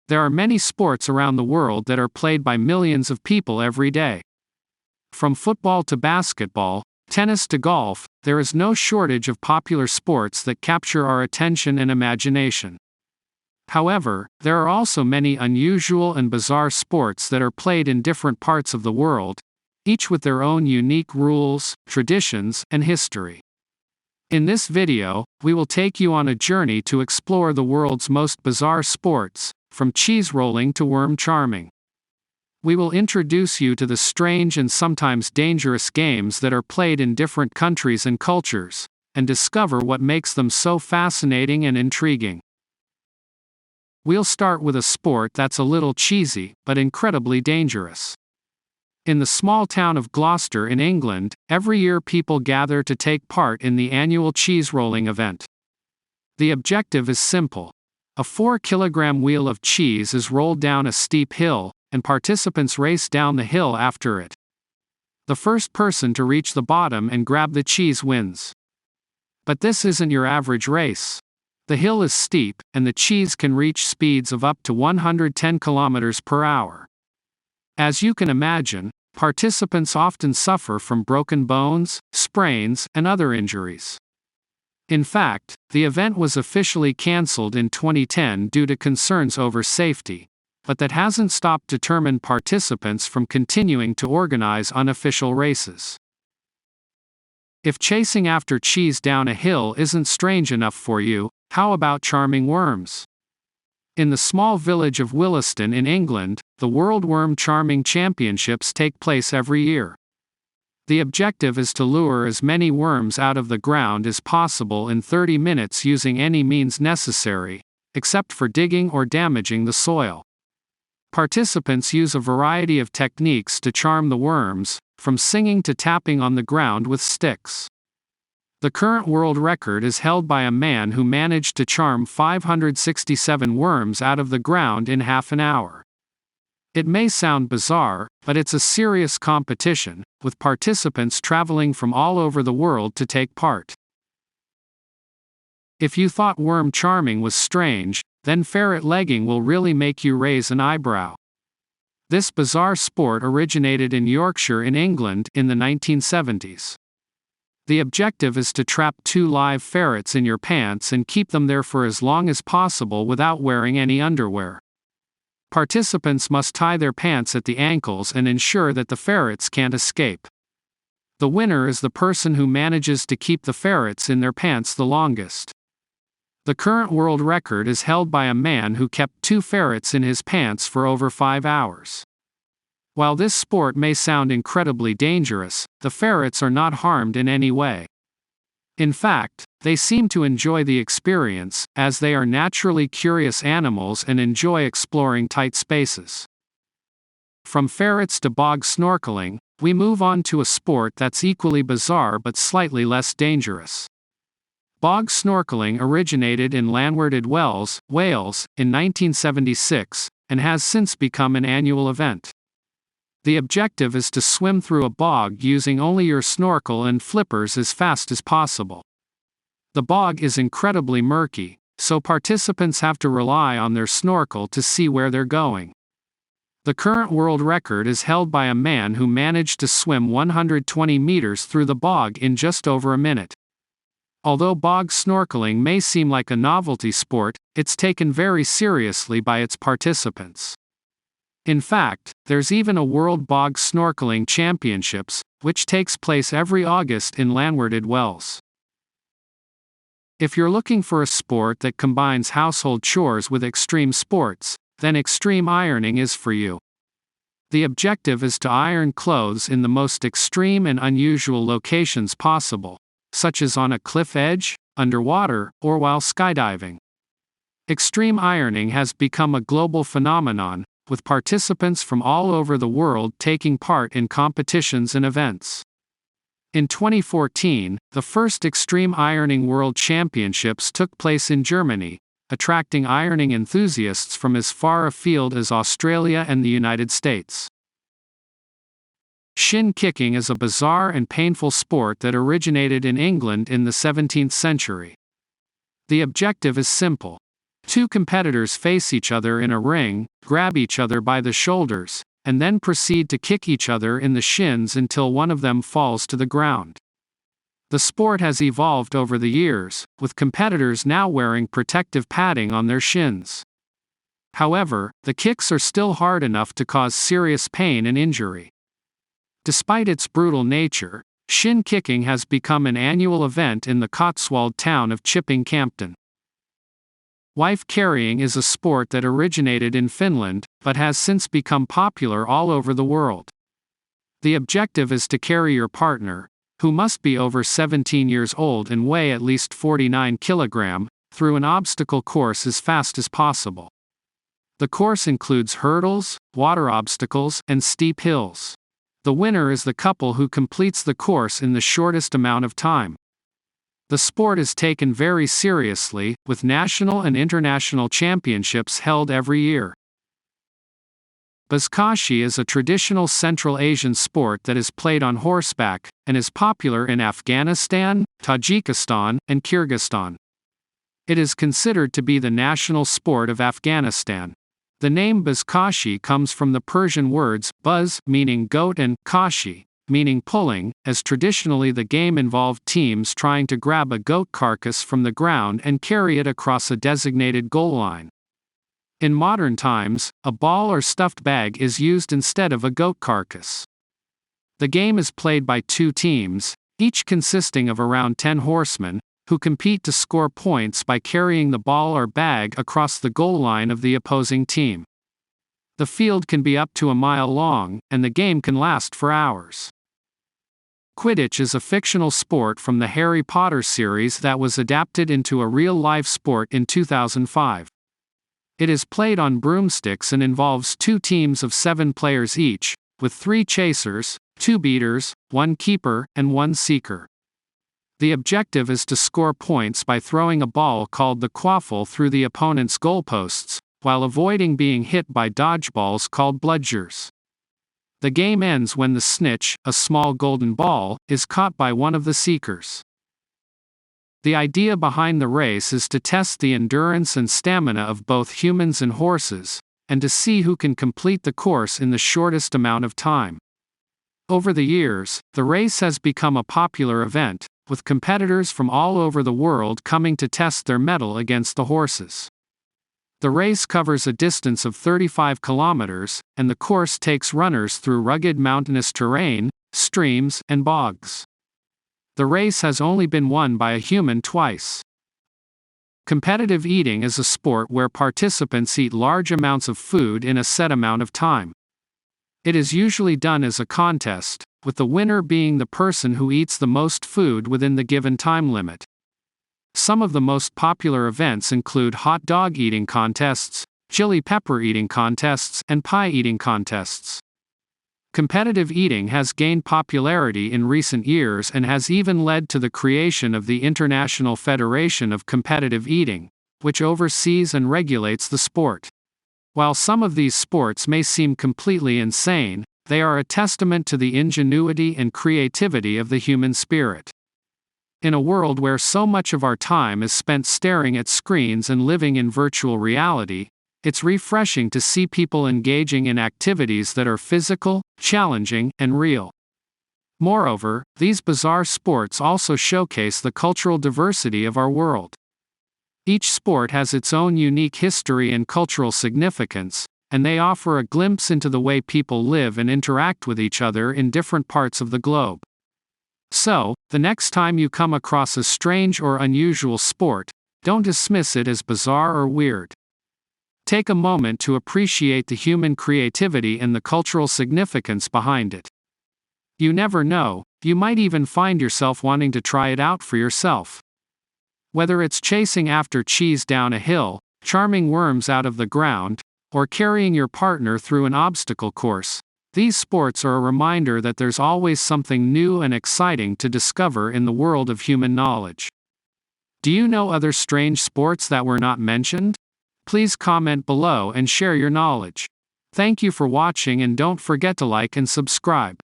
There are many sports around the world that are played by millions of people every day. From football to basketball, tennis to golf, there is no shortage of popular sports that capture our attention and imagination. However, there are also many unusual and bizarre sports that are played in different parts of the world, each with their own unique rules, traditions, and history. In this video, we will take you on a journey to explore the world's most bizarre sports, from cheese rolling to worm charming. We will introduce you to the strange and sometimes dangerous games that are played in different countries and cultures, and discover what makes them so fascinating and intriguing. We'll start with a sport that's a little cheesy, but incredibly dangerous. In the small town of Gloucester in England, every year people gather to take part in the annual cheese rolling event. The objective is simple. A 4-kilogram wheel of cheese is rolled down a steep hill, and participants race down the hill after it. The first person to reach the bottom and grab the cheese wins. But this isn't your average race. The hill is steep, and the cheese can reach speeds of up to 110 kilometers per hour. As you can imagine, participants often suffer from broken bones, sprains, and other injuries. In fact, the event was officially cancelled in 2010 due to concerns over safety, but that hasn't stopped determined participants from continuing to organize unofficial races. If chasing after cheese down a hill isn't strange enough for you, how about charming worms? In the small village of Williston in England, the World Worm Charming Championships take place every year. The objective is to lure as many worms out of the ground as possible in 30 minutes using any means necessary, except for digging or damaging the soil. Participants use a variety of techniques to charm the worms, from singing to tapping on the ground with sticks. The current world record is held by a man who managed to charm 567 worms out of the ground in half an hour. It may sound bizarre, but it's a serious competition, with participants traveling from all over the world to take part. If you thought worm charming was strange, then ferret legging will really make you raise an eyebrow. This bizarre sport originated in Yorkshire in England in the 1970s. The objective is to trap 2 live ferrets in your pants and keep them there for as long as possible without wearing any underwear. Participants must tie their pants at the ankles and ensure that the ferrets can't escape. The winner is the person who manages to keep the ferrets in their pants the longest. The current world record is held by a man who kept 2 ferrets in his pants for over 5 hours. While this sport may sound incredibly dangerous, the ferrets are not harmed in any way. In fact, they seem to enjoy the experience, as they are naturally curious animals and enjoy exploring tight spaces. From ferrets to bog snorkeling, we move on to a sport that's equally bizarre but slightly less dangerous. Bog snorkeling originated in Llanwrtyd Wells, Wales, in 1976, and has since become an annual event. The objective is to swim through a bog using only your snorkel and flippers as fast as possible. The bog is incredibly murky, so participants have to rely on their snorkel to see where they're going. The current world record is held by a man who managed to swim 120 meters through the bog in just over a minute. Although bog snorkeling may seem like a novelty sport, it's taken very seriously by its participants. In fact, there's even a World Bog Snorkeling Championships, which takes place every August in Llanwrtyd Wells. If you're looking for a sport that combines household chores with extreme sports, then extreme ironing is for you. The objective is to iron clothes in the most extreme and unusual locations possible, such as on a cliff edge, underwater, or while skydiving. Extreme ironing has become a global phenomenon, with participants from all over the world taking part in competitions and events. In 2014, the first Extreme Ironing World Championships took place in Germany, attracting ironing enthusiasts from as far afield as Australia and the United States. Shin kicking is a bizarre and painful sport that originated in England in the 17th century. The objective is simple. Two competitors face each other in a ring, grab each other by the shoulders, and then proceed to kick each other in the shins until one of them falls to the ground. The sport has evolved over the years, with competitors now wearing protective padding on their shins. However, the kicks are still hard enough to cause serious pain and injury. Despite its brutal nature, shin kicking has become an annual event in the Cotswold town of Chipping Campden. Wife carrying is a sport that originated in Finland, but has since become popular all over the world. The objective is to carry your partner, who must be over 17 years old and weigh at least 49 kg, through an obstacle course as fast as possible. The course includes hurdles, water obstacles, and steep hills. The winner is the couple who completes the course in the shortest amount of time. The sport is taken very seriously, with national and international championships held every year. Buzkashi is a traditional Central Asian sport that is played on horseback, and is popular in Afghanistan, Tajikistan, and Kyrgyzstan. It is considered to be the national sport of Afghanistan. The name Buzkashi comes from the Persian words buz, meaning goat, and kashi, meaning pulling, as traditionally the game involved teams trying to grab a goat carcass from the ground and carry it across a designated goal line. In modern times, a ball or stuffed bag is used instead of a goat carcass. The game is played by two teams, each consisting of around 10 horsemen, who compete to score points by carrying the ball or bag across the goal line of the opposing team. The field can be up to a mile long, and the game can last for hours. Quidditch is a fictional sport from the Harry Potter series that was adapted into a real-life sport in 2005. It is played on broomsticks and involves two teams of 7 players each, with 3 chasers, 2 beaters, 1 keeper, and 1 seeker. The objective is to score points by throwing a ball called the quaffle through the opponent's goalposts, while avoiding being hit by dodgeballs called bludgers. The game ends when the snitch, a small golden ball, is caught by one of the seekers. The idea behind the race is to test the endurance and stamina of both humans and horses, and to see who can complete the course in the shortest amount of time. Over the years, the race has become a popular event, with competitors from all over the world coming to test their mettle against the horses. The race covers a distance of 35 kilometers, and the course takes runners through rugged mountainous terrain, streams, and bogs. The race has only been won by a human twice. Competitive eating is a sport where participants eat large amounts of food in a set amount of time. It is usually done as a contest, with the winner being the person who eats the most food within the given time limit. Some of the most popular events include hot dog eating contests, chili pepper eating contests, and pie eating contests. Competitive eating has gained popularity in recent years and has even led to the creation of the International Federation of Competitive Eating, which oversees and regulates the sport. While some of these sports may seem completely insane, they are a testament to the ingenuity and creativity of the human spirit. In a world where so much of our time is spent staring at screens and living in virtual reality, it's refreshing to see people engaging in activities that are physical, challenging, and real. Moreover, these bizarre sports also showcase the cultural diversity of our world. Each sport has its own unique history and cultural significance, and they offer a glimpse into the way people live and interact with each other in different parts of the globe. So, the next time you come across a strange or unusual sport, don't dismiss it as bizarre or weird. Take a moment to appreciate the human creativity and the cultural significance behind it. You never know, you might even find yourself wanting to try it out for yourself. Whether it's chasing after cheese down a hill, charming worms out of the ground, or carrying your partner through an obstacle course, these sports are a reminder that there's always something new and exciting to discover in the world of human knowledge. Do you know other strange sports that were not mentioned? Please comment below and share your knowledge. Thank you for watching, and don't forget to like and subscribe.